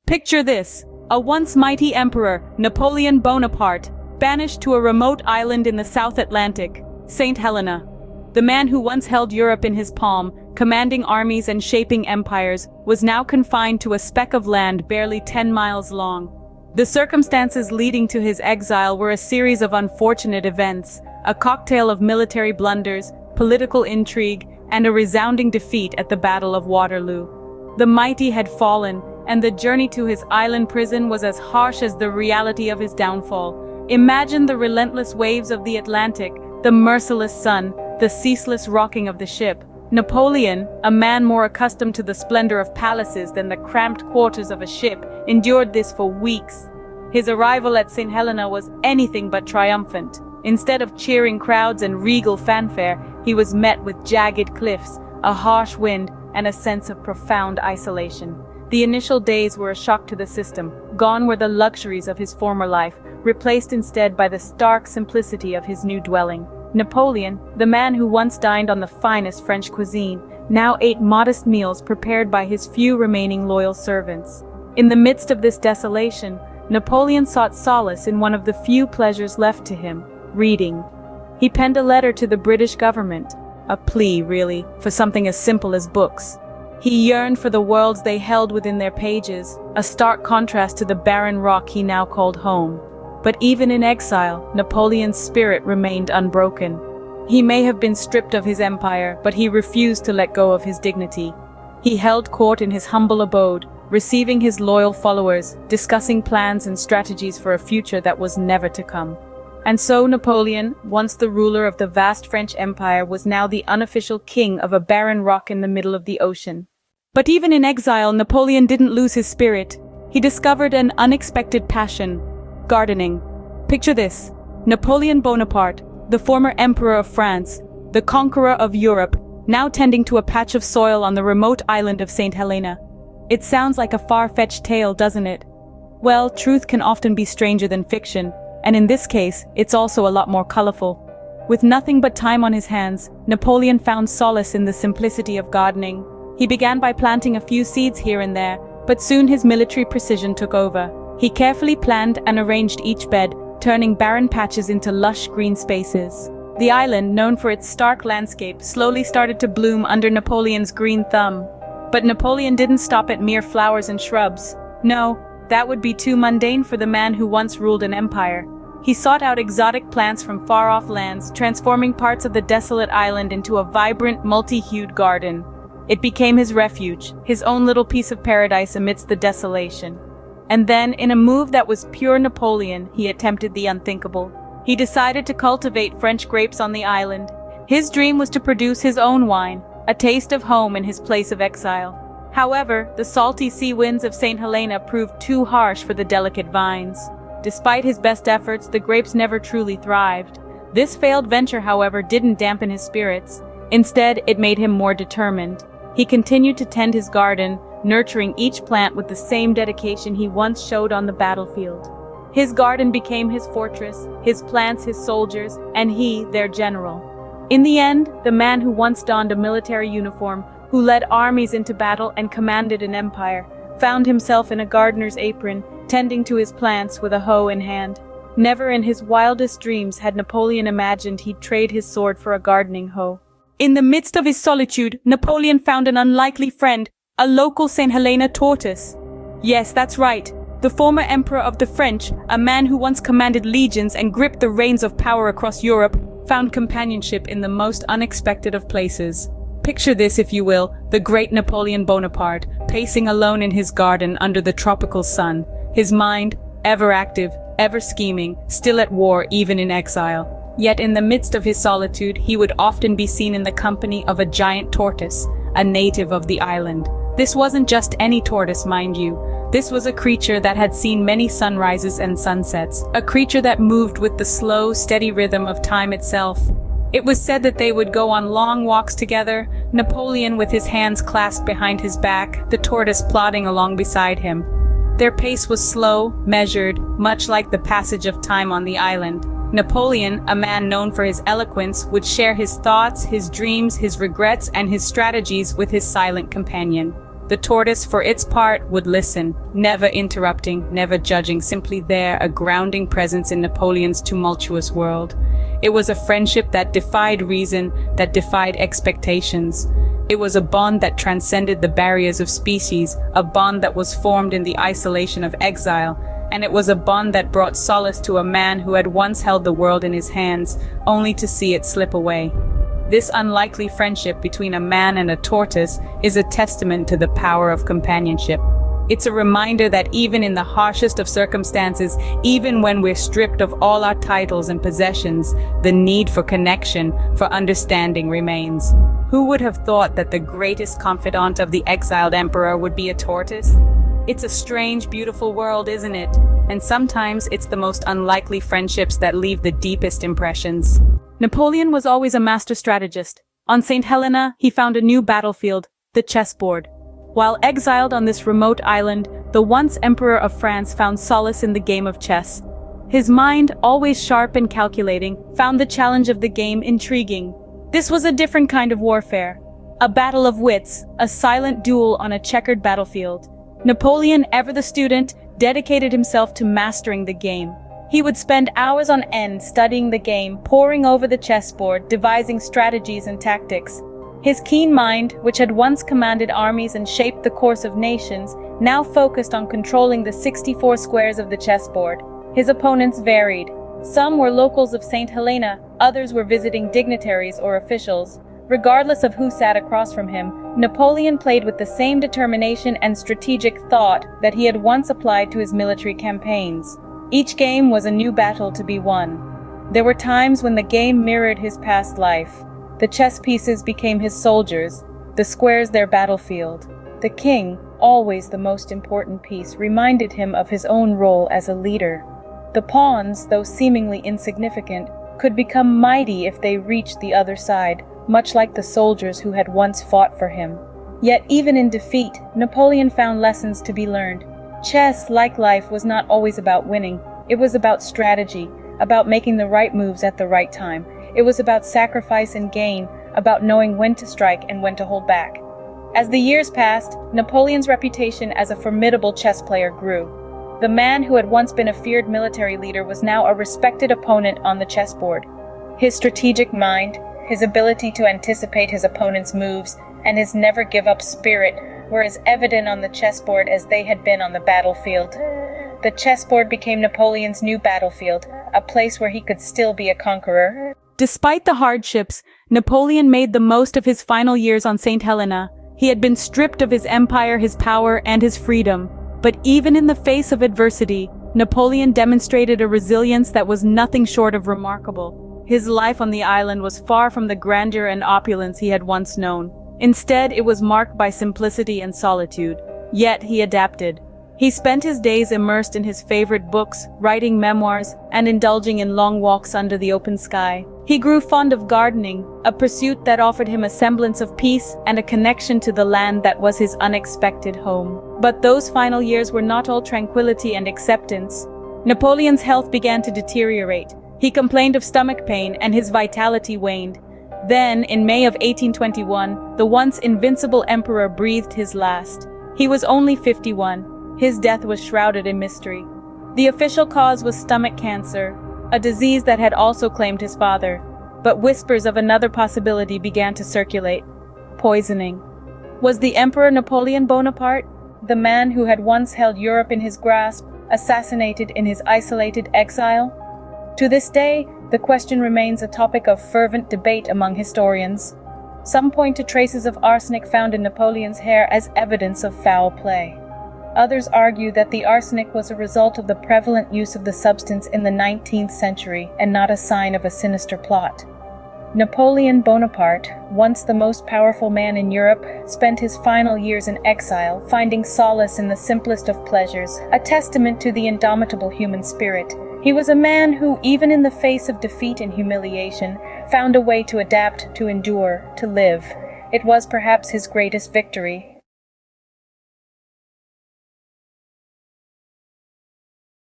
Picture this, a once mighty emperor, Napoleon Bonaparte, banished to a remote island in the South Atlantic, St. Helena. The man who once held Europe in his palm, commanding armies and shaping empires, was now confined to a speck of land barely 10 miles long. The circumstances leading to his exile were a series of unfortunate events, a cocktail of military blunders, political intrigue, and a resounding defeat at the Battle of Waterloo. The mighty had fallen, and the journey to his island prison was as harsh as the reality of his downfall. Imagine the relentless waves of the Atlantic, the merciless sun, the ceaseless rocking of the ship. Napoleon, a man more accustomed to the splendor of palaces than the cramped quarters of a ship, endured this for weeks. His arrival at St. Helena was anything but triumphant. Instead of cheering crowds and regal fanfare, he was met with jagged cliffs, a harsh wind, and a sense of profound isolation. The initial days were a shock to the system. Gone were the luxuries of his former life, replaced instead by the stark simplicity of his new dwelling. Napoleon, the man who once dined on the finest French cuisine, now ate modest meals prepared by his few remaining loyal servants. In the midst of this desolation, Napoleon sought solace in one of the few pleasures left to him: reading. He penned a letter to the British government, a plea, really, for something as simple as books. He yearned for the worlds they held within their pages, a stark contrast to the barren rock he now called home. But even in exile, Napoleon's spirit remained unbroken. He may have been stripped of his empire, but he refused to let go of his dignity. He held court in his humble abode, receiving his loyal followers, discussing plans and strategies for a future that was never to come. And so Napoleon, once the ruler of the vast French Empire, was now the unofficial king of a barren rock in the middle of the ocean. But even in exile, Napoleon didn't lose his spirit. He discovered an unexpected passion: gardening. Picture this: Napoleon Bonaparte, the former emperor of France, the conqueror of Europe, now tending to a patch of soil on the remote island of St. Helena. It sounds like a far-fetched tale, doesn't it? Well, truth can often be stranger than fiction, and in this case, it's also a lot more colorful. With nothing but time on his hands, Napoleon found solace in the simplicity of gardening. He began by planting a few seeds here and there, but soon his military precision took over. He carefully planned and arranged each bed, turning barren patches into lush green spaces. The island, known for its stark landscape, slowly started to bloom under Napoleon's green thumb. But Napoleon didn't stop at mere flowers and shrubs. No, that would be too mundane for the man who once ruled an empire. He sought out exotic plants from far-off lands, transforming parts of the desolate island into a vibrant, multi-hued garden. It became his refuge, his own little piece of paradise amidst the desolation. And then, in a move that was pure Napoleon, he attempted the unthinkable. He decided to cultivate French grapes on the island. His dream was to produce his own wine, a taste of home in his place of exile. However, the salty sea winds of St. Helena proved too harsh for the delicate vines. Despite his best efforts, the grapes never truly thrived. This failed venture, however, didn't dampen his spirits. Instead, it made him more determined. He continued to tend his garden, nurturing each plant with the same dedication he once showed on the battlefield. His garden became his fortress, his plants his soldiers, and he their general. In the end, the man who once donned a military uniform, who led armies into battle and commanded an empire, found himself in a gardener's apron, tending to his plants with a hoe in hand. Never in his wildest dreams had Napoleon imagined he'd trade his sword for a gardening hoe. In the midst of his solitude, Napoleon found an unlikely friend, a local St. Helena tortoise. Yes, that's right. The former emperor of the French, a man who once commanded legions and gripped the reins of power across Europe, found companionship in the most unexpected of places. Picture this, if you will, the great Napoleon Bonaparte, pacing alone in his garden under the tropical sun, his mind, ever active, ever scheming, still at war even in exile. Yet in the midst of his solitude, he would often be seen in the company of a giant tortoise, a native of the island. This wasn't just any tortoise, mind you. This was a creature that had seen many sunrises and sunsets, a creature that moved with the slow, steady rhythm of time itself. It was said that they would go on long walks together, Napoleon with his hands clasped behind his back, the tortoise plodding along beside him. Their pace was slow, measured, much like the passage of time on the island. Napoleon, a man known for his eloquence, would share his thoughts, his dreams, his regrets, and his strategies with his silent companion. The tortoise, for its part, would listen, never interrupting, never judging, simply there, a grounding presence in Napoleon's tumultuous world. It was a friendship that defied reason, that defied expectations. It was a bond that transcended the barriers of species, a bond that was formed in the isolation of exile, and it was a bond that brought solace to a man who had once held the world in his hands, only to see it slip away. This unlikely friendship between a man and a tortoise is a testament to the power of companionship. It's a reminder that even in the harshest of circumstances, even when we're stripped of all our titles and possessions, the need for connection, for understanding remains. Who would have thought that the greatest confidant of the exiled emperor would be a tortoise? It's a strange, beautiful world, isn't it? And sometimes it's the most unlikely friendships that leave the deepest impressions. Napoleon was always a master strategist. On St. Helena, he found a new battlefield, the chessboard. While exiled on this remote island, the once Emperor of France found solace in the game of chess. His mind, always sharp and calculating, found the challenge of the game intriguing. This was a different kind of warfare. A battle of wits, a silent duel on a checkered battlefield. Napoleon, ever the student, dedicated himself to mastering the game. He would spend hours on end studying the game, poring over the chessboard, devising strategies and tactics. His keen mind, which had once commanded armies and shaped the course of nations, now focused on controlling the 64 squares of the chessboard. His opponents varied. Some were locals of St. Helena, others were visiting dignitaries or officials. Regardless of who sat across from him, Napoleon played with the same determination and strategic thought that he had once applied to his military campaigns. Each game was a new battle to be won. There were times when the game mirrored his past life. The chess pieces became his soldiers, the squares their battlefield. The king, always the most important piece, reminded him of his own role as a leader. The pawns, though seemingly insignificant, could become mighty if they reached the other side, much like the soldiers who had once fought for him. Yet even in defeat, Napoleon found lessons to be learned. Chess, like life, was not always about winning. It was about strategy, about making the right moves at the right time. It was about sacrifice and gain, about knowing when to strike and when to hold back. As the years passed, Napoleon's reputation as a formidable chess player grew. The man who had once been a feared military leader was now a respected opponent on the chessboard. His strategic mind, his ability to anticipate his opponent's moves, and his never-give-up spirit were as evident on the chessboard as they had been on the battlefield. The chessboard became Napoleon's new battlefield, a place where he could still be a conqueror. Despite the hardships, Napoleon made the most of his final years on St. Helena. He had been stripped of his empire, his power, and his freedom. But even in the face of adversity, Napoleon demonstrated a resilience that was nothing short of remarkable. His life on the island was far from the grandeur and opulence he had once known. Instead, it was marked by simplicity and solitude. Yet he adapted. He spent his days immersed in his favorite books, writing memoirs, and indulging in long walks under the open sky. He grew fond of gardening, a pursuit that offered him a semblance of peace and a connection to the land that was his unexpected home. But those final years were not all tranquility and acceptance. Napoleon's health began to deteriorate. He complained of stomach pain and his vitality waned. Then, in May of 1821, the once invincible emperor breathed his last. He was only 51. His death was shrouded in mystery. The official cause was stomach cancer, a disease that had also claimed his father. But whispers of another possibility began to circulate. Poisoning. Was the Emperor Napoleon Bonaparte, the man who had once held Europe in his grasp, assassinated in his isolated exile? To this day, the question remains a topic of fervent debate among historians. Some point to traces of arsenic found in Napoleon's hair as evidence of foul play. Others argue that the arsenic was a result of the prevalent use of the substance in the 19th century and not a sign of a sinister plot. Napoleon Bonaparte, once the most powerful man in Europe, spent his final years in exile, finding solace in the simplest of pleasures, a testament to the indomitable human spirit. He was a man who, even in the face of defeat and humiliation, found a way to adapt, to endure, to live. It was perhaps his greatest victory.